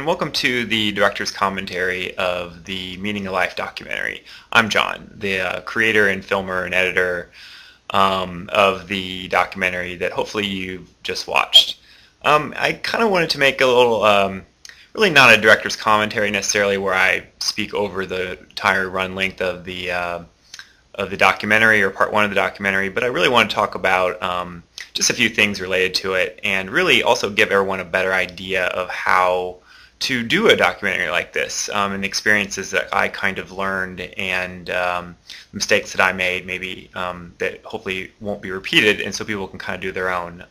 welcome to the director's commentary of the Meaning of Life documentary. I'm John, the creator and filmer and editor of the documentary that hopefully you've just watched. I kind of wanted to make a little, really not a director's commentary necessarily where I speak over the entire run length of the documentary or part one of the documentary, but I really want to talk about just a few things related to it and really also give everyone a better idea of how to do a documentary like this and the experiences that I kind of learned and mistakes that I made maybe that hopefully won't be repeated, and so people can kind of do their own.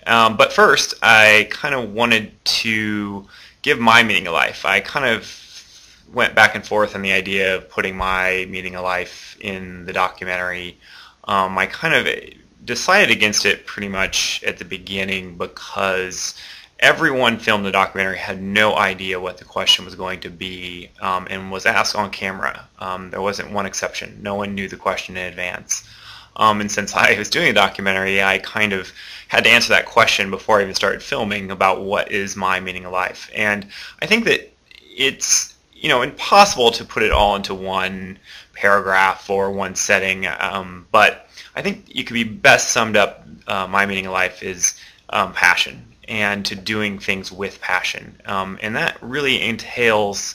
But first, I kind of wanted to give my meaning of life. I kind of went back and forth on the idea of putting my meaning of life in the documentary. I kind of decided against it pretty much at the beginning because everyone filmed the documentary had no idea what the question was going to be and was asked on camera. There wasn't one exception. No one knew the question in advance. And since I was doing a documentary, I kind of had to answer that question before I even started filming about what is my meaning of life. And I think that it's impossible to put it all into one paragraph or one setting, but I think it could be best summed up, my meaning of life is passion and to doing things with passion. And that really entails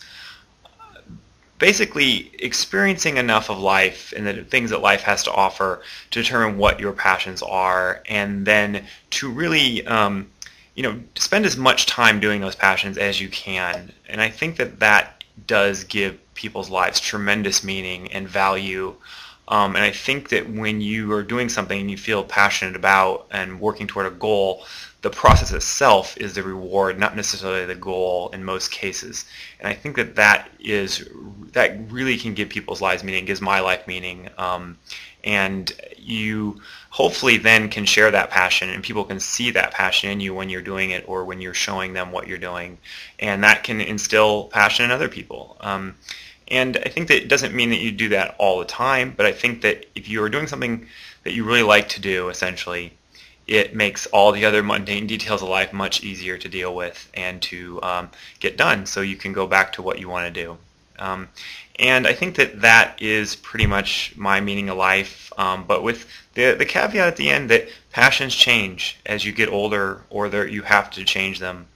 basically experiencing enough of life and the things that life has to offer to determine what your passions are, and then to really spend as much time doing those passions as you can. And I think that that does give people's lives tremendous meaning and value. And I think that when you are doing something you feel passionate about and working toward a goal, the process itself is the reward, not necessarily the goal in most cases. And I think that that really can give people's lives meaning, gives my life meaning. And you hopefully then can share that passion, and people can see that passion in you when you're doing it or when you're showing them what you're doing. And that can instill passion in other people. And I think that it doesn't mean that you do that all the time, but I think that if you are doing something that you really like to do, essentially, it makes all the other mundane details of life much easier to deal with and to get done, so you can go back to what you want to do. And I think that that is pretty much my meaning of life, but with the caveat at the end that passions change as you get older, or that you have to change them,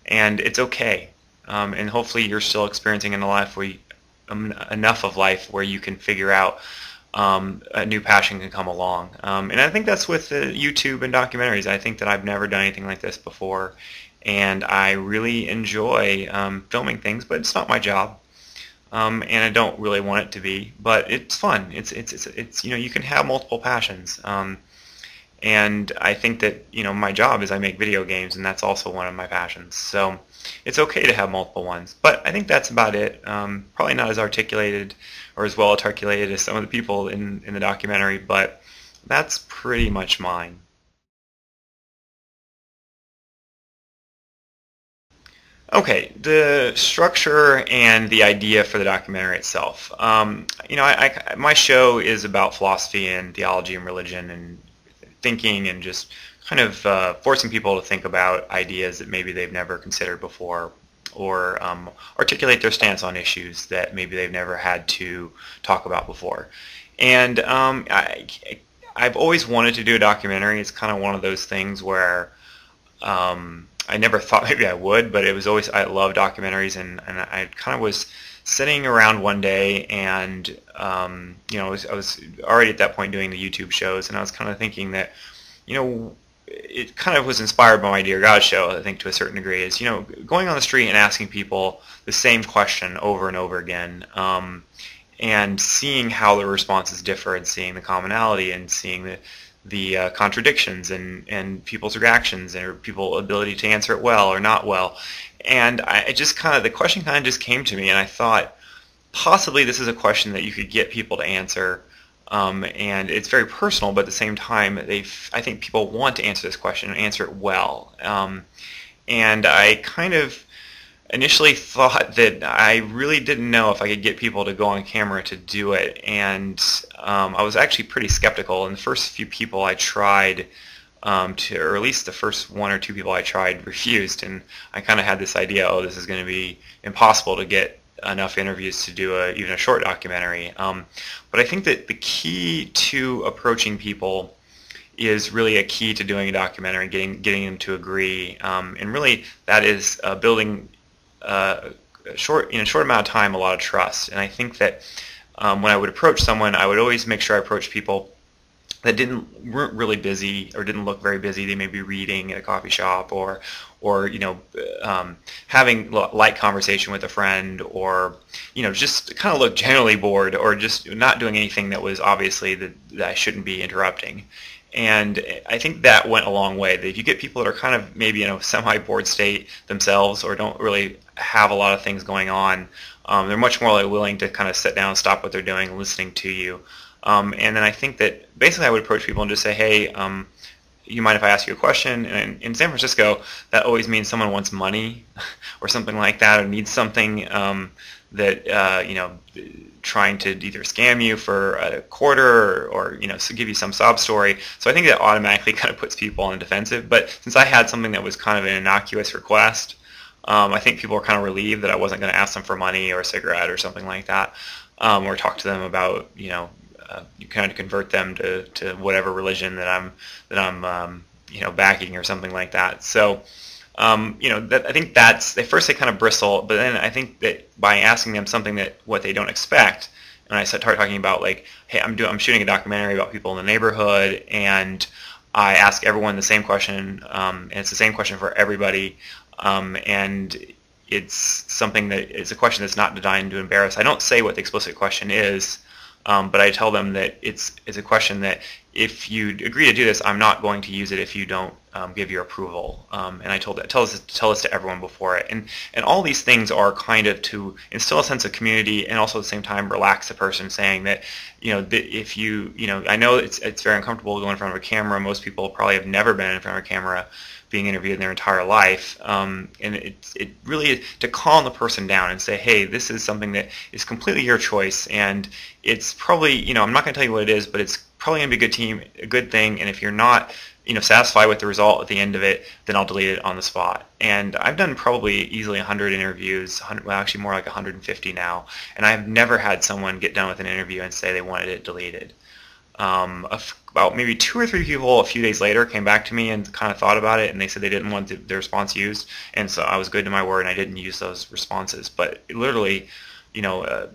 and it's okay. And hopefully you're still experiencing enough of life where you can figure out a new passion can come along. And I think that's with YouTube and documentaries. I think that I've never done anything like this before, and I really enjoy filming things, but it's not my job. And I don't really want it to be, but it's fun. It's you can have multiple passions. And I think that my job is I make video games, and that's also one of my passions. So it's okay to have multiple ones. But I think that's about it. Probably not as articulated or as well articulated as some of the people in the documentary, but that's pretty much mine. Okay, the structure and the idea for the documentary itself. My show is about philosophy and theology and religion and thinking, and just kind of forcing people to think about ideas that maybe they've never considered before, or articulate their stance on issues that maybe they've never had to talk about before. And I've always wanted to do a documentary. It's kind of one of those things where I never thought maybe I would, but it was always, I love documentaries, and I kind of was sitting around one day, and I was already at that point doing the YouTube shows, and I was kind of thinking that it kind of was inspired by my Dear God show, I think, to a certain degree, is going on the street and asking people the same question over and over again, and seeing how the responses differ, and seeing the commonality, and seeing the contradictions, and people's reactions, or people's ability to answer it well or not well. And the question kind of just came to me, and I thought possibly this is a question that you could get people to answer, and it's very personal, but at the same time I think people want to answer this question and answer it well. And I kind of initially thought that I really didn't know if I could get people to go on camera to do it, and I was actually pretty skeptical. And the first few people I tried or at least the first one or two people I tried refused, and I kind of had this idea, oh, this is going to be impossible to get enough interviews to do even a short documentary. But I think that the key to approaching people is really a key to doing a documentary, getting them to agree, and really that is building in a short amount of time a lot of trust. And I think that when I would approach someone, I would always make sure I approach people that weren't really busy or didn't look very busy. They may be reading at a coffee shop or having light conversation with a friend, or just kind of look generally bored, or just not doing anything that was obviously that I shouldn't be interrupting. And I think that went a long way. That if you get people that are kind of maybe in a semi-bored state themselves, or don't really have a lot of things going on, they're much more willing to kind of sit down, stop what they're doing, listening to you. And then I think that basically I would approach people and just say, hey, you mind if I ask you a question? And in San Francisco, that always means someone wants money or something like that, or needs something that trying to either scam you for a quarter or give you some sob story. So I think that automatically kind of puts people on the defensive. But since I had something that was kind of an innocuous request, I think people were kind of relieved that I wasn't going to ask them for money or a cigarette or something like that, or talk to them about you kind of convert them to whatever religion that I'm backing or something like that. So I think that's at first they kind of bristle, but then I think that by asking them something that what they don't expect, and I start talking about like, hey, I'm shooting a documentary about people in the neighborhood, and I ask everyone the same question, and it's the same question for everybody, and it's something that is a question that's not designed to embarrass. I don't say what the explicit question is. But I tell them that it's a question that if you agree to do this, I'm not going to use it if you don't give your approval. And I tell this to everyone before it. And all these things are kind of to instill a sense of community, and also at the same time relax the person, saying that if I know it's very uncomfortable going in front of a camera. Most people probably have never been in front of a camera being interviewed in their entire life, and it really is to calm the person down and say, hey, this is something that is completely your choice, and it's probably, I'm not going to tell you what it is, but it's probably going to be a good thing, and if you're not satisfied with the result at the end of it, then I'll delete it on the spot. And I've done probably easily 100 interviews, well, actually more like 150 now, and I've never had someone get done with an interview and say they wanted it deleted. About maybe 2 or 3 people a few days later came back to me and kind of thought about it, and they said they didn't want their response used, and so I was good to my word and I didn't use those responses. But literally, over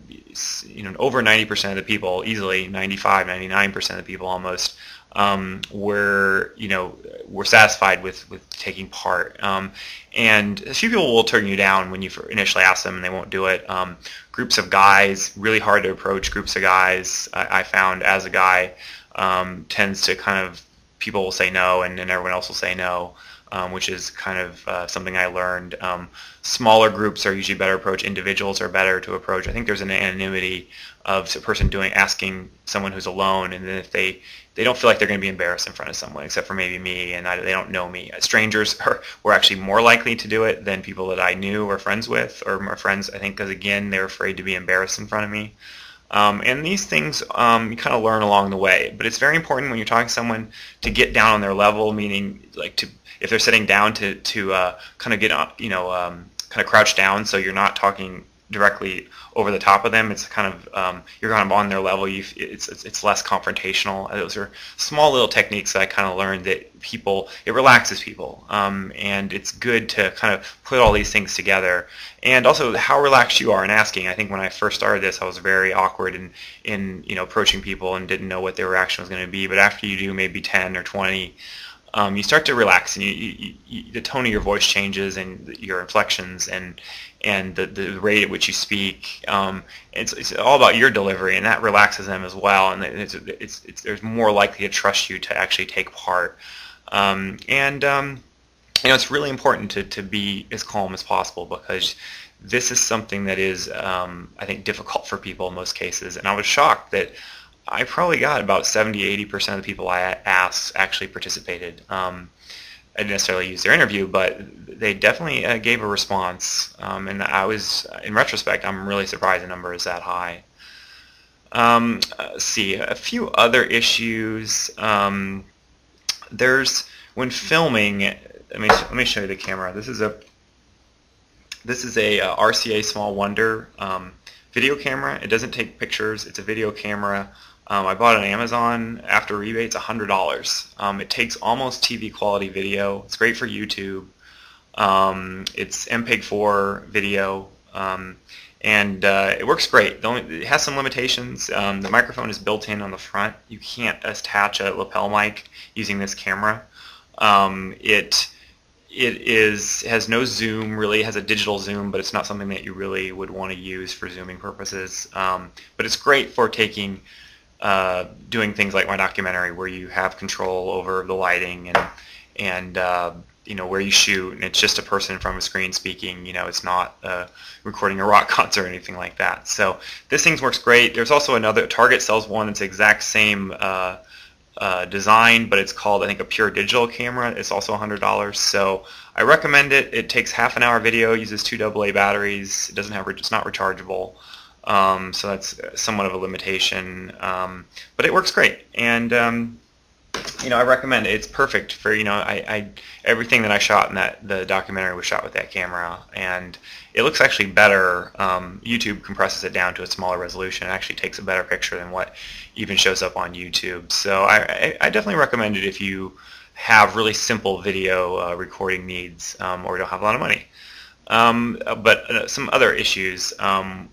90% of the people, easily 95, 99% of the people almost, were satisfied with taking part. And a few people will turn you down when you initially ask them, and they won't do it. Groups of guys, really hard to approach groups of guys. I found as a guy, tends to kind of, people will say no, and then everyone else will say no, which is kind of something I learned. Smaller groups are usually better approach. Individuals are better to approach. I think there's an anonymity of a person asking someone who's alone, and then if they don't feel like they're going to be embarrassed in front of someone, except for maybe me, and they don't know me. Strangers were actually more likely to do it than people that I knew or friends with, or my friends, I think, because again, they're afraid to be embarrassed in front of me. And these things you kind of learn along the way, but it's very important when you're talking to someone to get down on their level, meaning like if they're sitting down to kind of get kind of crouch down, so you're not talking directly over the top of them. It's kind of you're kind of on their level. It's less confrontational. Those are small little techniques that I kind of learned that it relaxes people, and it's good to kind of put all these things together. And also how relaxed you are in asking. I think when I first started this, I was very awkward in approaching people and didn't know what their reaction was going to be. But after you do maybe 10 or 20. You start to relax, and the tone of your voice changes, and your inflections, and the rate at which you speak. It's all about your delivery, and that relaxes them as well. And they're more likely to trust you to actually take part. It's really important to be as calm as possible, because this is something that is, I think, difficult for people in most cases. And I was shocked that I probably got about 70-80% of the people I asked actually participated. I didn't necessarily use their interview, but they definitely gave a response. And I was, in retrospect, I'm really surprised the number is that high. Let's see, a few other issues. There's when filming. Let me show you the camera. This is a RCA Small Wonder video camera. It doesn't take pictures. It's a video camera. I bought it on Amazon after rebates, $100. It takes almost TV quality video. It's great for YouTube. It's MPEG-4 video, and it works great. It has some limitations. The microphone is built in on the front. You can't attach a lapel mic using this camera. It has no zoom, really. It has a digital zoom, but it's not something that you really would want to use for zooming purposes. But it's great for doing things like my documentary, where you have control over the lighting and where you shoot, and it's just a person in front of a screen speaking. It's not recording a rock concert or anything like that. So this thing works great. There's also another, Target sells one that's the exact same design, but it's called, I think, a Pure Digital camera. It's also $100. So I recommend it. It takes half an hour video, uses 2 AA batteries. It's not rechargeable. So that's somewhat of a limitation, but it works great, and I recommend it. It's perfect for everything that I shot in the documentary was shot with that camera, and it looks actually better. YouTube compresses it down to a smaller resolution. It actually takes a better picture than what even shows up on YouTube. So I definitely recommend it if you have really simple video recording needs, or you don't have a lot of money. But some other issues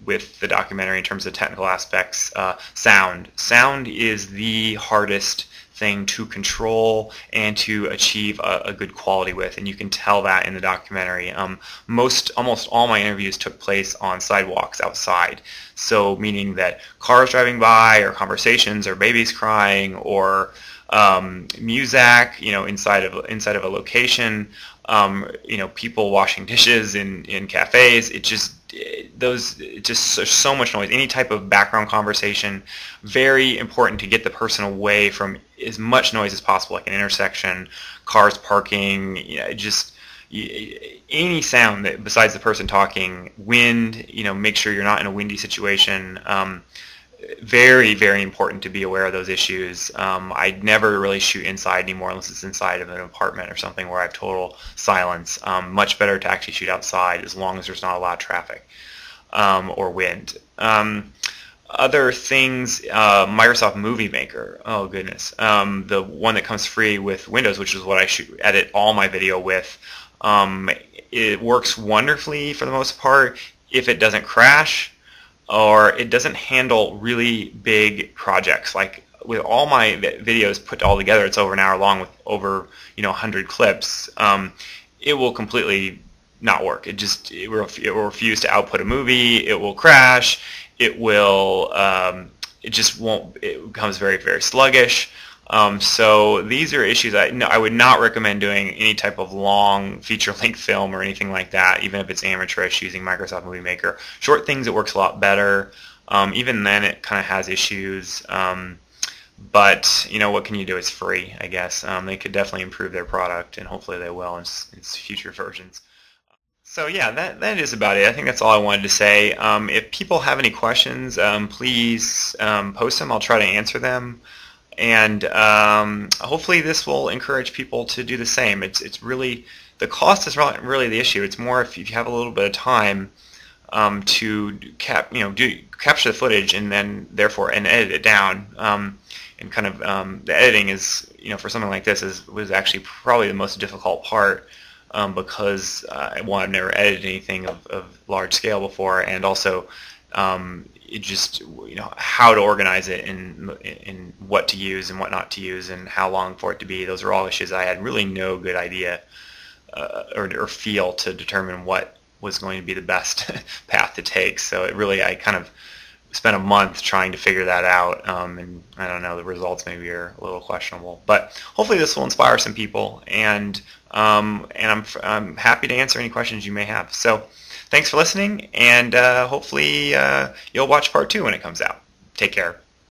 with the documentary in terms of technical aspects. Sound. Sound is the hardest thing to control and to achieve a good quality with, and you can tell that in the documentary. Almost all my interviews took place on sidewalks outside, so meaning that cars driving by, or conversations, or babies crying, or music, inside of a location. People washing dishes in cafes. There's so much noise. Any type of background conversation, very important to get the person away from as much noise as possible, like an intersection, cars parking, any sound that besides the person talking, wind. Make sure you're not in a windy situation. Very, very important to be aware of those issues. I never really shoot inside anymore unless it's inside of an apartment or something where I have total silence. Much better to actually shoot outside as long as there's not a lot of traffic or wind. Other things, Microsoft Movie Maker. Oh goodness, the one that comes free with Windows, which is what I edit all my video with. It works wonderfully for the most part if it doesn't crash, or it doesn't handle really big projects. Like with all my videos put all together, it's over an hour long with over 100 clips. It will completely not work. It will refuse to output a movie. It will crash. It will. It just won't. It becomes very, very sluggish. So these are issues I would not recommend doing any type of long feature-length film or anything like that, even if it's amateurish using Microsoft Movie Maker. Short things, it works a lot better. Even then, it kind of has issues. But what can you do? It's free, I guess. They could definitely improve their product, and hopefully they will in its future versions. So yeah, that is about it. I think that's all I wanted to say. If people have any questions, please post them. I'll try to answer them. And hopefully this will encourage people to do the same. It's really, the cost is not really the issue. It's more if you have a little bit of time to capture the footage and then therefore edit it down. And kind of the editing is, for something like this was actually probably the most difficult part, because I've never edited anything of large scale before, and also it just how to organize it and what to use and what not to use and how long for it to be. Those are all issues I had really no good idea or feel to determine what was going to be the best path to take. So I kind of spent a month trying to figure that out, and I don't know, the results maybe are a little questionable, but hopefully this will inspire some people, and I'm happy to answer any questions you may have. So thanks for listening, and hopefully you'll watch part 2 when it comes out. Take care.